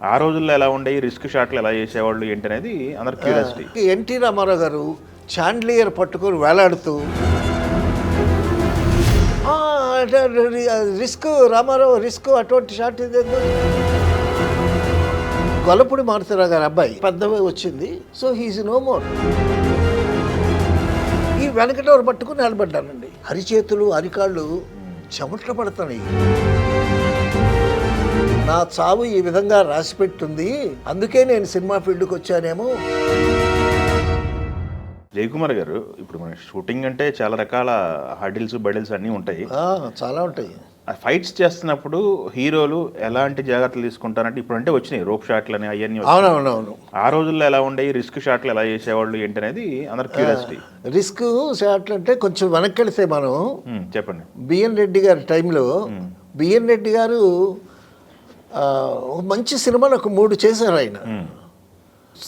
ఆ రోజుల్లో ఎలా ఉండేవి? రిస్క్ షాట్లు ఎలా చేసేవాళ్ళు ఏంటనేది అందరి క్యూరియాసిటీ. ఎన్టీ రామారావు గారు చాండ్లియర్ పట్టుకొని వేలాడుతూ "ఆ, రిస్క్ రామారావు రిస్క్ అటువంటి షాట్ ఇదేందో." గొల్లపూడి మారుతిరావు గారు అబ్బాయి పెద్దవి వచ్చింది. So he's no more. ఈ వెనకటోరు పట్టుకుని నిలబడ్డానండి. అరిచేతులు అరికాళ్ళు చెమట్లు పడుతున్నాయి. నా చావు ఈ విధంగా రాసిపెట్టుంది, అందుకే నేను సినిమా ఫీల్డ్కి వచ్చానేమో. జయకుమార్ గారు, ఇప్పుడు మన షూటింగ్ అంటే చాలా రకాల హడిల్స్ బడిల్స్ అన్నీ ఉంటాయి. చాలా ఉంటాయి. ఫైట్స్ చేస్తున్నప్పుడు హీరోలు ఎలాంటి జాగ్రత్తలు తీసుకుంటారంటే ఇప్పుడంటే వచ్చినాయి రోప్ షాట్లు అని అవన్నీ. అవునవునవును. ఆ రోజుల్లో ఎలా ఉండేవి? రిస్క్ షాట్లు ఎలా చేసేవాళ్ళు ఏంటనేది అందరి క్యూరియాసిటీ. రిస్క్ షాట్లు అంటే కొంచెం వెనక్కి వెళితే మనం చెప్పండి. బిఎన్ రెడ్డి గారి టైంలో బిఎన్ రెడ్డి గారు ఒక మంచి సినిమాలు ఒక 3 చేశారు ఆయన.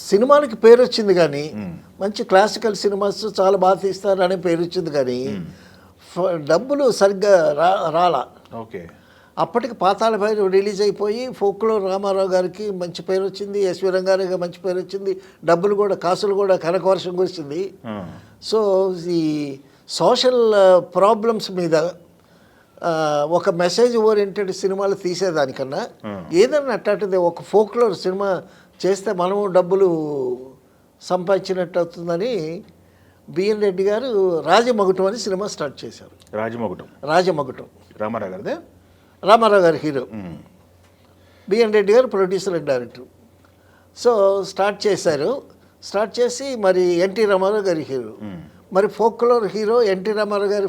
సినిమానికి పేరు వచ్చింది కానీ మంచి క్లాసికల్ సినిమాస్ చాలా బాగా తీస్తారు అనే పేరు వచ్చింది కానీ డబ్బులు సరిగ్గా రాలా. ఓకే. అప్పటికి పాతాళ భైరవ్ రిలీజ్ అయిపోయి ఫోక్లో రామారావు గారికి మంచి పేరు వచ్చింది, ఎస్వి రంగారావు మంచి పేరు వచ్చింది, డబ్బులు కూడా కాసులు కూడా కనకవర్షం కురిసింది. సో ఈ సోషల్ ప్రాబ్లమ్స్ మీద ఒక మెసేజ్ ఓరియంటెడ్ సినిమాలు తీసేదానికన్నా ఏదన్నా అట్లాంటిది ఒక ఫోక్లోర్ సినిమా చేస్తే మనము డబ్బులు సంపాదించినట్టు అవుతుందని బిఎన్ రెడ్డి గారు రాజమగుటం అని సినిమా స్టార్ట్ చేశారు. రాజమగుటం రామారావు గారిదే. రామారావు గారి హీరో, బిఎన్ రెడ్డి గారు producer and director. So start చేశారు. స్టార్ట్ చేసి మరి ఎన్టీ రామారావు గారి హీరో, మరి ఫోక్లోర్ హీరో ఎన్టీ రామారావు గారి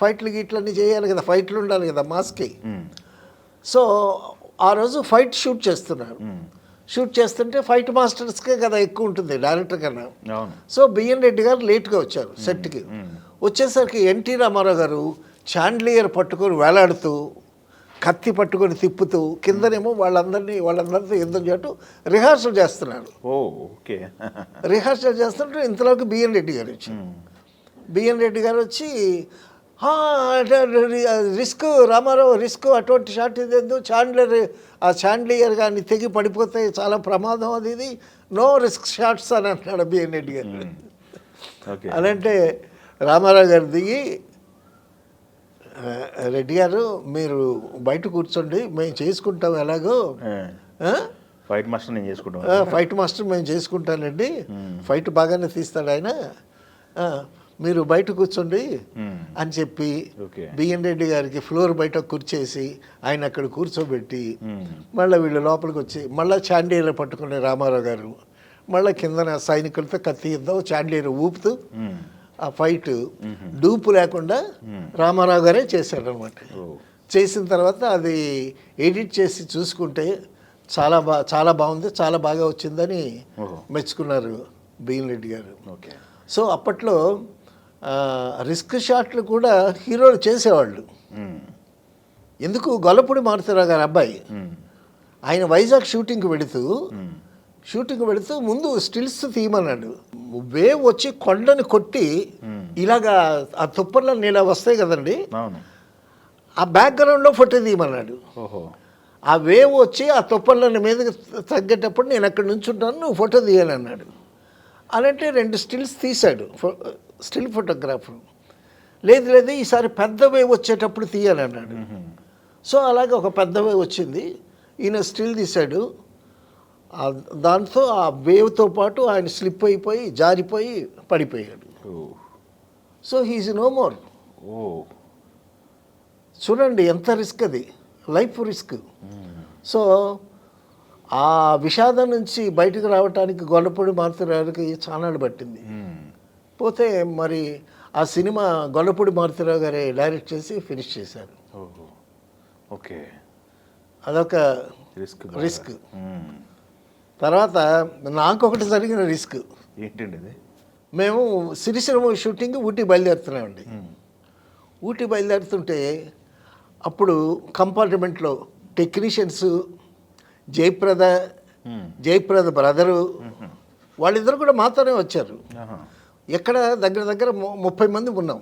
ఫైట్లు గీట్లన్నీ చేయాలి కదా, ఫైట్లు ఉండాలి కదా మాస్కి. సో ఆ రోజు ఫైట్ షూట్ చేస్తున్నారు. షూట్ చేస్తుంటే ఫైట్ మాస్టర్స్కే కదా ఎక్కువ ఉంటుంది డైరెక్టర్ కన్నా. సో బిఎన్ రెడ్డి గారు లేట్గా వచ్చారు సెట్కి. వచ్చేసరికి ఎన్టీ రామారావు గారు చాండ్లియర్ పట్టుకొని వేలాడుతూ కత్తి పట్టుకొని తిప్పుతూ కిందనేమో వాళ్ళందరితో యుద్ధం చేయటం రిహార్సల్ చేస్తున్నారు. ఓకే. రిహార్సల్ చేస్తుంటే ఇంతలోకి బిఎన్ రెడ్డి గారు వచ్చి రిస్క్ రామారావు రిస్క్ అటువంటి షాట్ ఇదేందో చాండ్లియర్ కానీ తెగి పడిపోతే చాలా ప్రమాదం ఇది, నో రిస్క్ షాట్స్ అని అంటున్నాడు బిఎన్ రెడ్డి గారు. అదంటే రామారావు గారు దిగి, రెడ్డి గారు మీరు బయట కూర్చోండి, మేము చేసుకుంటాం ఎలాగో, ఫైట్ మాస్టర్ నేను చేసుకుంటాం, ఫైట్ మాస్టర్ మేము చేసుకుంటానండి, ఫైట్ బాగానే తీస్తాడు ఆయన, మీరు బయట కూర్చోండి అని చెప్పి బిఎన్ రెడ్డి గారికి ఫ్లోర్ బయట కూర్చేసి ఆయన అక్కడ కూర్చోబెట్టి మళ్ళీ వీళ్ళు లోపలికి వచ్చి మళ్ళీ చాండియర్ పట్టుకునే రామారావు గారు మళ్ళీ కిందన సైనికులతో కత్తి యుద్ధం చాండియర్ ఊపుతూ ఆ ఫైట్ డూపు లేకుండా రామారావు గారే చేశారనమాట. చేసిన తర్వాత అది ఎడిట్ చేసి చూసుకుంటే చాలా బాగుంది, చాలా బాగా వచ్చిందని మెచ్చుకున్నారు బిఎన్ రెడ్డి గారు. సో అప్పట్లో రిస్క్ షాట్లు కూడా హీరోలు చేసేవాళ్ళు. ఎందుకు, గొల్లపూడి మారుతిరావు గారి అబ్బాయి ఆయన వైజాగ్ షూటింగ్కి వెళుతూ ముందు స్టిల్స్ తీయమన్నాడు. వేవ్ వచ్చి కొండని కొట్టి ఇలాగా ఆ తుప్పర్లన్నీ ఇలా వస్తాయి కదండి, ఆ బ్యాక్గ్రౌండ్లో ఫోటో తీయమన్నాడు. ఆ వేవ్ వచ్చి ఆ తుప్పర్లని మీదకి తగ్గేటప్పుడు నేను అక్కడ నుంచుంటాను, నువ్వు ఫోటో తీయాలన్నాడు. అనంటే 2 స్టిల్స్ తీశాడు స్టిల్ ఫోటోగ్రాఫర్. లేదు ఈసారి పెద్ద వేవ్ వచ్చేటప్పుడు తీయాలన్నాడు. సో అలాగే ఒక పెద్ద వేవ్ వచ్చింది, ఈయన స్టిల్ తీశాడు. దాంతో ఆ వేవ్తో పాటు ఆయన స్లిప్ అయిపోయి జారిపోయి పడిపోయాడు. So he's no more. చూడండి ఎంత రిస్క్, అది లైఫ్ రిస్క్. సో ఆ విషాదం నుంచి బయటకు రావడానికి గొల్లపూడి మారుతిరావుకి చానాళ్ళు పట్టింది. పోతే మరి ఆ సినిమా గొల్లపూడి మారుతిరావు గారే డైరెక్ట్ చేసి ఫినిష్ చేశారు. ఓకే. అదొక రిస్క్. తర్వాత నాకొకటి జరిగిన రిస్క్ ఏంటండి అది? మేము సిరిసిరమ షూటింగ్ ఊటీ బయలుదేరుతున్నామండి. ఊటీ బయలుదేరుతుంటే అప్పుడు కంపార్ట్మెంట్లో టెక్నీషియన్స్ జయప్రద బ్రదరు వాళ్ళిద్దరు కూడా మాతోనే వచ్చారు. ఎక్కడ దగ్గర 30 మంది ఉన్నాం.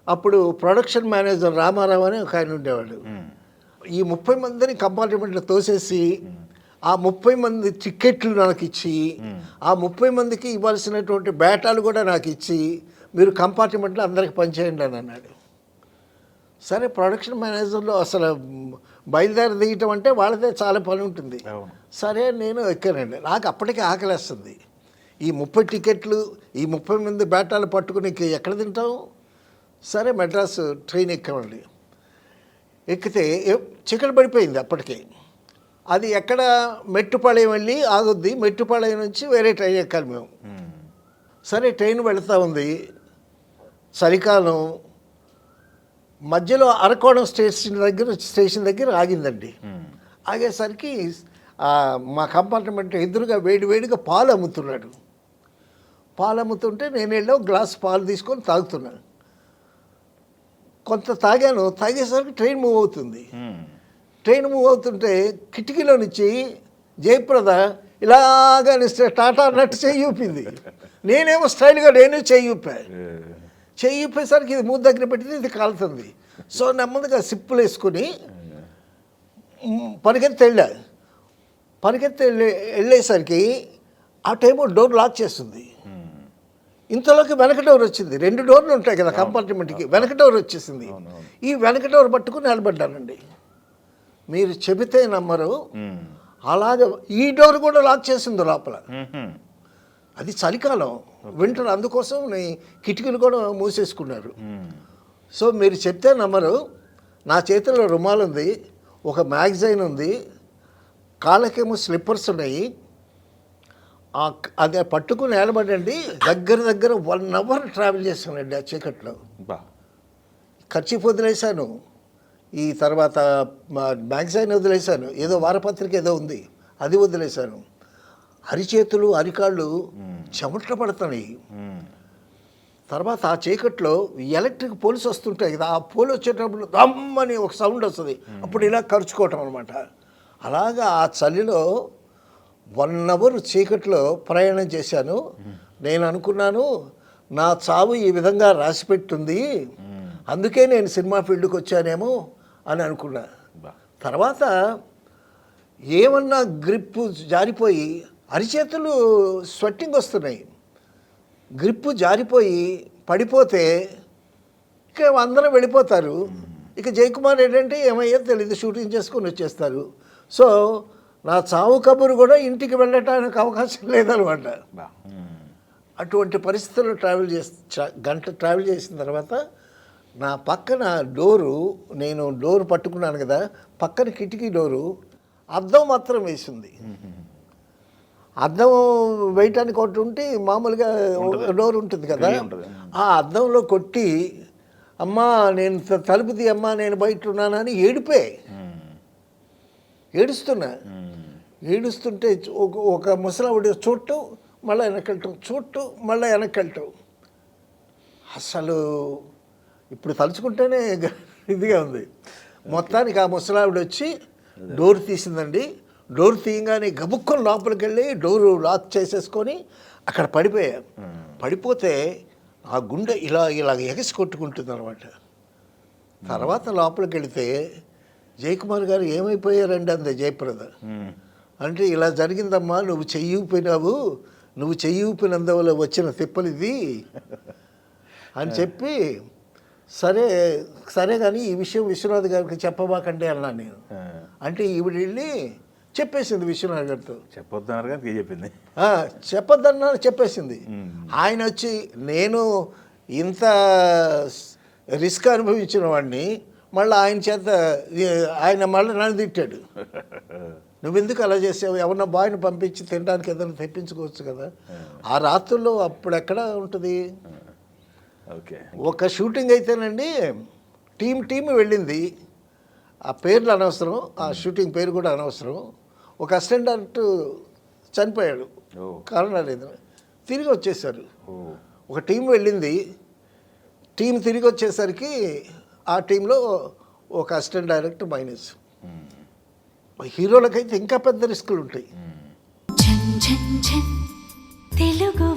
అప్పుడు ప్రొడక్షన్ మేనేజర్ రామారావు అని ఒక ఆయన ఉండేవాడు. ఈ 30 మందిని కంపార్ట్మెంట్లో తోసేసి ఆ 30 మంది టికెట్లు నాకు ఇచ్చి ఆ 30 మందికి ఇవ్వాల్సినటువంటి బేటాలు కూడా నాకు ఇచ్చి మీరు కంపార్ట్మెంట్లో అందరికి పనిచేయండి అని అన్నాడు. సరే ప్రొడక్షన్ మేనేజర్లో అసలు బయలుదేరి దిగటం అంటే వాళ్ళదే చాలా పని ఉంటుంది. సరే నేను ఎక్కానండి. నాకు అప్పటికే ఆకలేస్తుంది. ఈ 30 టికెట్లు ఈ 30 మంది బేటాలు పట్టుకుని ఎక్కడ తింటాం? సరే మెడ్రాస్ ట్రైన్ ఎక్కామండి. ఎక్కితే చీకటి పడిపోయింది అప్పటికే. అది ఎక్కడ మెట్టుపాళయం వెళ్ళి ఆగుద్ది. మెట్టుపాళయం నుంచి వేరే ట్రైన్ ఎక్కాలి మేము. సరే ట్రైన్ వెళుతూ ఉంది. చలికాలం. మధ్యలో అరకోణం స్టేషన్ దగ్గర ఆగిందండి. ఆగేసరికి మా కంపార్ట్మెంట్ ఎదురుగా వేడిగా పాలు అమ్ముతున్నాడు. పాలు అమ్ముతుంటే నేను వెళ్ళి ఒక గ్లాస్ పాలు తీసుకొని తాగుతున్నాను. కొంత తాగాను. తాగేసరికి ట్రైన్ మూవ్ అవుతుంది. ట్రైన్ మూవ్ అవుతుంటే కిటికీలో నుంచి జయప్రద ఇలాగా టాటా అన్నట్టు చెయ్యి ఊపింది. నేనేమో స్టైల్గా చెయ్యి ఊపేసరికి ఇది మూడు దగ్గర పెట్టింది, ఇది కాలుతుంది. సో నెమ్మదిగా సిప్పులు వేసుకుని పరిగెత్తి వెళ్ళేసరికి ఆ టైము డోర్ లాక్ చేస్తుంది. ఇంతలోకి వెనక డోర్ వచ్చింది. 2 డోర్లు ఉంటాయి కదా కంపార్ట్మెంట్కి. వెనక డోర్ వచ్చేసింది. ఈ వెనక డోర్ పట్టుకుని నిలబడ్డానండి. మీరు చెబితే నమ్మరు, అలాగే ఈ డోర్ కూడా లాక్ చేసింది లోపల. అది చలికాలం, వింటర్, అందుకోసం కిటికీలు కూడా మూసేసుకున్నారు. సో మీరు చెప్తే నమ్మరు, నా చేతిలో రుమాలు ఉంది, ఒక మ్యాగజైన్ ఉంది, కాళ్ళకేమో స్లిప్పర్స్ ఉన్నాయి. అది పట్టుకుని నిలబడండి. దగ్గర 1 అవర్ ట్రావెల్ చేశానండి ఆ చీకట్లో. ఖర్చు వదిలేశాను. ఈ తర్వాత మ్యాగజైన్ వదిలేశాను. ఏదో వారపత్రిక ఏదో ఉంది, అది వదిలేశాను. అరిచేతులు అరికాళ్ళు చెమట్లు పడుతున్నాయి. తర్వాత ఆ చీకట్లో ఎలక్ట్రిక్ పోల్స్ వస్తుంటాయి కదా, ఆ పోల్ వచ్చేటప్పుడు దమ్మని ఒక సౌండ్ వస్తుంది. అప్పుడు ఇలా ఖర్చుకోవటం అనమాట. అలాగా ఆ చలిలో 1 అవర్ చీకట్లో ప్రయాణం చేశాను. నేను అనుకున్నాను నా చావు ఈ విధంగా రాసిపెట్టుంది, అందుకే నేను సినిమా ఫీల్డ్కి వచ్చానేమో అని అనుకున్నా. తర్వాత ఏమన్నా గ్రిప్పు జారిపోయి అరిచేతులు స్వెట్టింగ్ వస్తున్నాయి. గ్రిప్పు జారిపోయి పడిపోతే ఇక అందరం వెళ్ళిపోతారు. ఇక జయకుమార్ ఏంటంటే ఏమయ్యో తెలియదు, షూటింగ్ చేసుకొని వచ్చేస్తారు. సో నా చావు కబురు కూడా ఇంటికి వెళ్ళటానికి అవకాశం లేదనమాట. అటువంటి పరిస్థితుల్లో గంట ట్రావెల్ చేసిన తర్వాత నా పక్కన నేను డోరు పట్టుకున్నాను కదా, పక్కన కిటికీ డోరు అద్దం మాత్రం వేసింది. అద్దం వేయటానికి ఒకటి ఉంటే మామూలుగా డోర్ ఉంటుంది కదా, ఆ అద్దంలో కొట్టి అమ్మా నేను తలుపు తీ అమ్మా నేను బయట ఉన్నానని ఏడుస్తుంటే ఒక ముసలావిడ చూడటం మళ్ళీ వెనకెళ్ళటం అసలు ఇప్పుడు తలుచుకుంటేనే ఇదిగా ఉంది. మొత్తానికి ఆ ముసలావిడ వచ్చి డోర్ తీసిందండి. డోర్ తీయగానే గబుక్కుని లోపలికి వెళ్ళి డోరు లాక్ చేసేసుకొని అక్కడ పడిపోయాను. పడిపోతే ఆ గుండె ఇలా ఎగసి కొట్టుకుంటుంది అనమాట. తర్వాత లోపలికి వెళితే జయకుమార్ గారు ఏమైపోయారండి అంది జయప్రద. అంటే ఇలా జరిగిందమ్మా, నువ్వు చెయ్యి ఊపినందువల్ల వచ్చిన తిప్పలు ఇది అని చెప్పి, సరే కానీ ఈ విషయం విశ్వనాథ్ గారికి చెప్పబాకండి అన్నాను నేను. అంటే ఈవిడ వెళ్ళి చెప్పేసింది విశ్వనాథ్ గారితో. చెప్పొద్దన్నారు కానీ చెప్పింది. చెప్పొద్దన్నా చెప్పేసింది. ఆయన వచ్చి నేను ఇంత రిస్క్ అనుభవించిన వాడిని మళ్ళీ ఆయన మళ్ళీ నన్ను తిట్టాడు. నువ్వెందుకు అలా చేసావు, ఎవరన్నా బాయ్ని పంపించి తినడానికి ఏదైనా తెప్పించుకోవచ్చు కదా. ఆ రాత్రుల్లో అప్పుడు ఎక్కడ ఉంటుంది. ఒక షూటింగ్ అయితేనండి టీం వెళ్ళింది. ఆ పేర్లు అనవసరం, ఆ షూటింగ్ పేరు కూడా అనవసరం. ఒక అసిస్టెంట్ డైరెక్టర్ చనిపోయాడు, కారణం లేదు, తిరిగి వచ్చేసారు. ఒక టీం వెళ్ళింది. టీం తిరిగి వచ్చేసరికి ఆ టీంలో ఒక అసిస్టెంట్ డైరెక్టర్ మైనస్. హీరోలకైతే ఇంకా పెద్ద రిస్కులు ఉంటాయి. తెలుగు